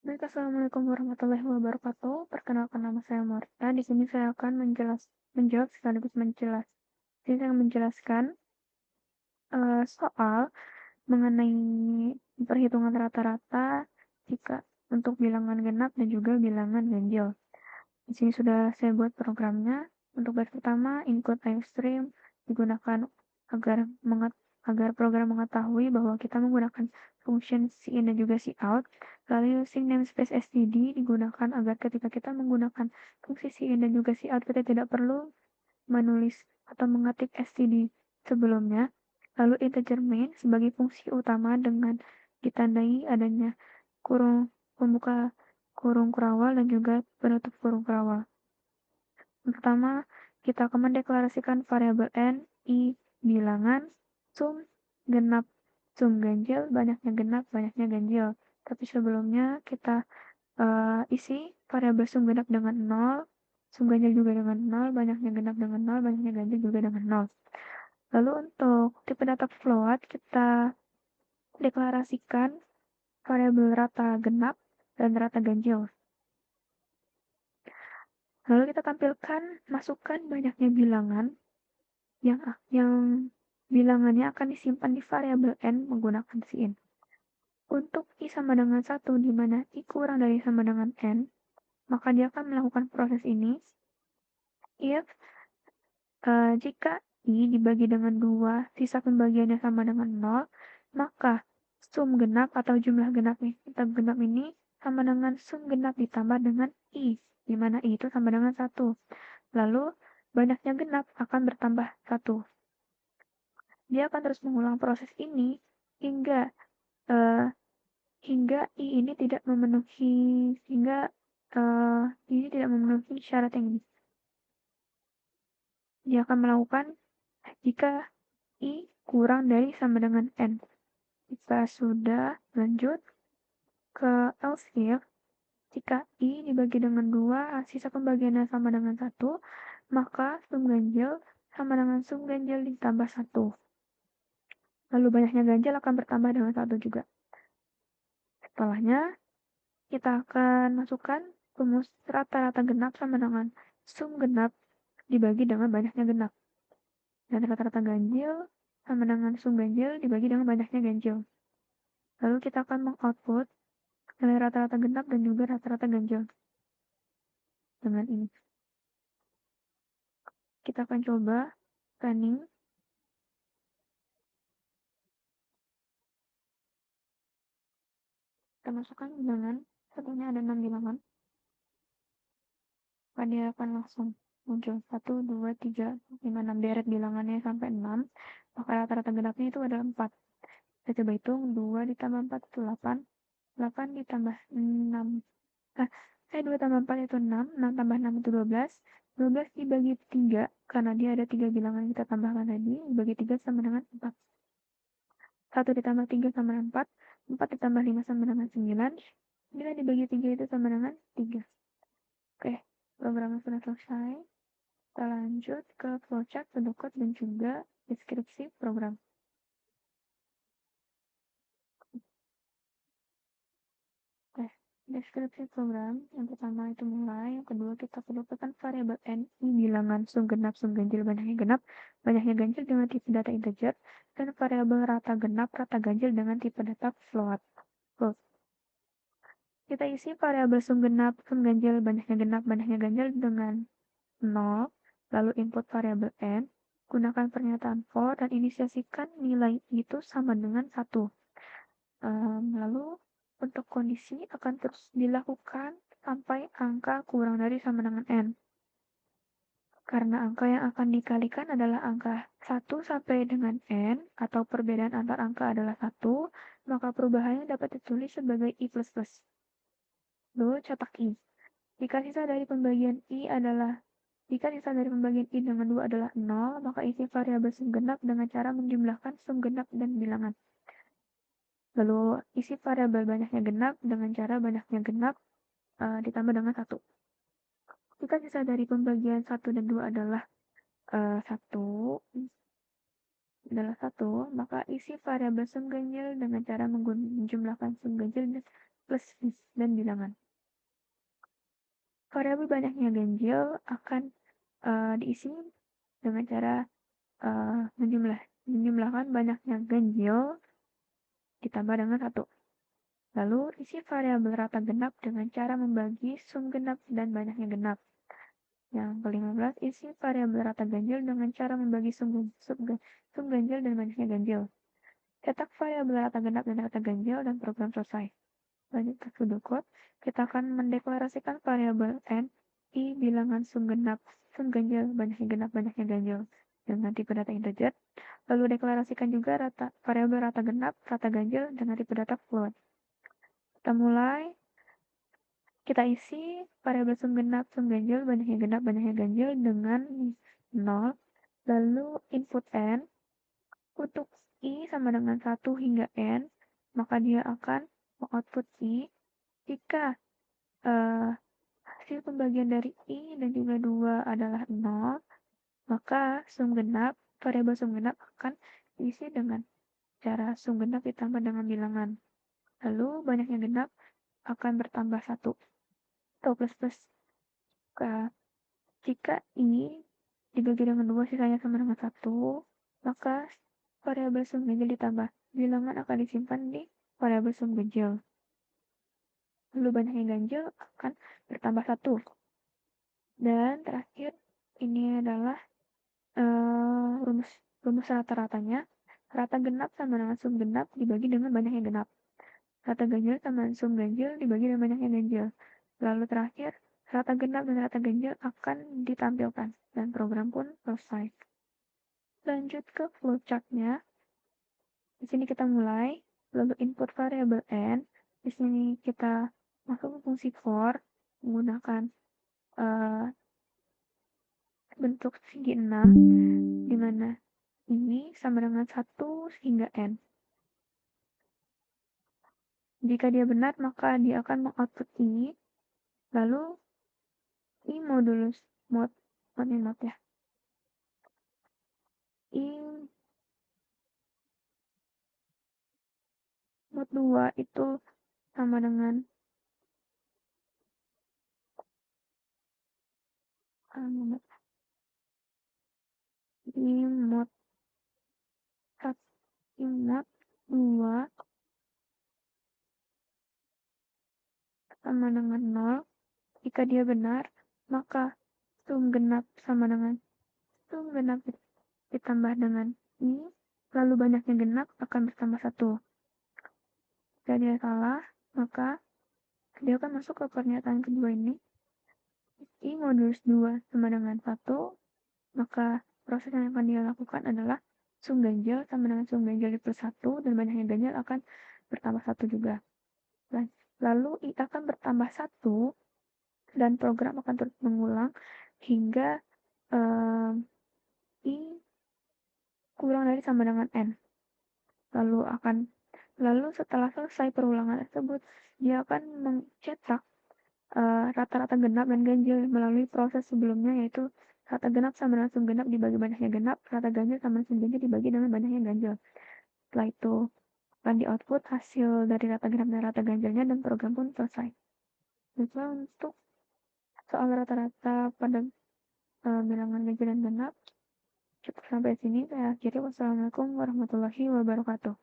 Baik, Assalamualaikum warahmatullahi wabarakatuh. Perkenalkan nama saya Morta. Di sini saya akan menjawab sekaligus menjelaskan soal mengenai perhitungan rata-rata jika untuk bilangan genap dan juga bilangan ganjil. Di sini sudah saya buat programnya. Untuk baris pertama, input iostream digunakan agar program mengetahui bahwa kita menggunakan function cin dan juga cout. Lalu using namespace std digunakan agar ketika kita menggunakan fungsi cin dan juga cout kita tidak perlu menulis atau mengetik std sebelumnya. Lalu integer main sebagai fungsi utama dengan ditandai adanya kurung pembuka kurung kurawal dan juga penutup kurung kurawal. Pertama, kita akan mendeklarasikan variabel n, i, bilangan, sum, genap, sum ganjil, banyaknya genap, banyaknya ganjil. Tapi sebelumnya kita isi variabel sum genap dengan 0, sum ganjil juga dengan 0, banyaknya genap dengan 0, banyaknya ganjil juga dengan 0. Lalu untuk tipe data float, kita deklarasikan variabel rata genap dan rata ganjil. Lalu kita masukkan banyaknya bilangan yang bilangannya akan disimpan di variabel n menggunakan cin. Untuk i sama dengan 1, di mana i kurang dari sama dengan n, maka dia akan melakukan proses ini if jika i dibagi dengan 2, sisa pembagiannya sama dengan 0, maka sum genap atau jumlah genap ini sama dengan sum genap ditambah dengan i, di mana i itu sama dengan 1. Lalu banyaknya genap akan bertambah 1. Dia akan terus mengulang proses ini hingga i ini tidak memenuhi syarat yang ini. Dia akan melakukan jika i kurang dari sama dengan n. Kita sudah lanjut ke else if. Jika i dibagi dengan 2, sisa pembagiannya sama dengan 1, maka sum ganjil sama dengan sum ganjil ditambah 1. Lalu banyaknya ganjil akan bertambah dengan 1 juga. Setelahnya, kita akan masukkan rumus rata-rata genap sama dengan sum genap dibagi dengan banyaknya genap. Dan rata-rata ganjil sama dengan sum ganjil dibagi dengan banyaknya ganjil. Lalu kita akan mengoutput nilai rata-rata genap dan juga rata-rata ganjil. Dengan ini. Kita akan coba running. Kita masukkan bilangan. Satunya ada 6 bilangan. Maka dia akan langsung muncul 1, 2, 3, 5, 6 deret bilangannya sampai 6. Maka rata-rata genapnya itu adalah 4. Kita coba hitung 2 ditambah 4 itu 8. 8 ditambah 6. 2 tambah 4 itu 6. 6 tambah 6 itu 12. 12 dibagi 3 karena dia ada 3 bilangan yang kita tambahkan tadi. Dibagi 3 sama dengan 4. 1 ditambah 3 sama dengan 4. 4 ditambah 5 sama dengan 9. 9 dibagi 3 itu sama dengan 3. Oke, programnya sudah selesai. Kita lanjut ke flowchart, pedokot, dan juga deskripsi program. Oke, deskripsi program. Yang pertama itu mulai. Yang kedua kita perlukan variabel n, bilangan sum genap, sum ganjil, banyaknya ganjil dengan tipe data integer, dan variabel rata genap, rata ganjil dengan tipe data float. Kita isi variabel sum genap, sum ganjil, banyaknya ganjil dengan 0, lalu input variabel n, gunakan pernyataan for, dan inisiasikan nilai itu sama dengan 1. Lalu untuk kondisi akan terus dilakukan sampai angka kurang dari sama dengan n. Karena angka yang akan dikalikan adalah angka 1 sampai dengan n, atau perbedaan antar angka adalah 1, maka perubahannya dapat ditulis sebagai i++. Lalu cetak i. Jika sisa dari pembagian i dengan 2 adalah 0, maka isi variabel sum genap dengan cara menjumlahkan sum genap dan bilangan. Lalu isi variabel banyaknya genap dengan cara banyaknya genap ditambah dengan 1. Jika sisa dari pembagian 1 dan 2 adalah 1, maka isi variabel sum ganjil dengan cara menjumlahkan sum ganjil plus dan bilangan. Variabel banyaknya ganjil akan diisi dengan cara menjumlahkan banyaknya ganjil ditambah dengan 1. Lalu isi variabel rata genap dengan cara membagi sum genap dan banyaknya genap. Yang ke-15, isi variabel rata ganjil dengan cara membagi sum ganjil dan banyaknya ganjil. Cetak variabel rata genap dan rata ganjil dan program selesai. Lanjut ke pseudo-code, kita akan mendeklarasikan variabel n i bilangan sum ganjil, banyaknya ganjil dengan tipe data integer. Lalu deklarasikan juga variabel rata genap, rata ganjil dengan tipe data float. Kita mulai. Kita isi variabel sum ganjil, banyaknya ganjil dengan 0. Lalu input n. Untuk i sama dengan 1 hingga n, maka dia akan mengoutput i. Jika hasil pembagian dari i dan juga 2 adalah 0, maka variabel sum genap akan diisi dengan cara sum genap ditambah dengan bilangan. Lalu banyaknya genap akan bertambah 1 atau plus. Jika i dibagi dengan 2 sisanya sama dengan 1, maka variabel sum ganjil ditambah bilangan akan disimpan di variabel sum ganjil. Lalu banyaknya ganjil akan bertambah 1. Dan terakhir, ini adalah rumus rata-ratanya. Rata genap sama dengan sum genap dibagi dengan banyaknya genap. Rata ganjil sama dengan sum ganjil dibagi dengan banyaknya ganjil. Lalu terakhir, rata genap dan rata ganjil akan ditampilkan. Dan program pun selesai. Lanjut ke flowchart-nya. Di sini kita mulai, lalu input variabel n. Di sini kita masuk ke fungsi for menggunakan bentuk segi 6, di mana ini sama dengan 1 hingga n. Jika dia benar, maka dia akan mengoutput i, lalu i modulus mod ya. I mod 2 itu sama dengan i mod 2 sama dengan 0. Jika dia benar, maka sum genap sama dengan sum genap ditambah dengan i, lalu banyaknya genap akan bertambah 1. Jika dia salah, maka dia akan masuk ke pernyataan kedua ini. I modulus 2 sama dengan 1, maka proses yang akan dia lakukan adalah sum ganjil sama dengan sum ganjil plus 1, dan banyaknya ganjil akan bertambah 1 juga. Lalu i akan bertambah 1, dan program akan terus mengulang hingga i kurang dari sama dengan n. Lalu setelah selesai perulangan tersebut, dia akan mencetak rata-rata genap dan ganjil melalui proses sebelumnya, yaitu rata genap sama dengan sum genap dibagi banyaknya genap, rata ganjil sama dengan sum ganjil dibagi dengan banyaknya ganjil. Setelah itu akan di output hasil dari rata genap dan rata ganjilnya, dan program pun selesai. Jadi untuk soal rata-rata pada bilangan ganjil dan genap cukup sampai sini. Saya akhiri. Wassalamualaikum warahmatullahi wabarakatuh.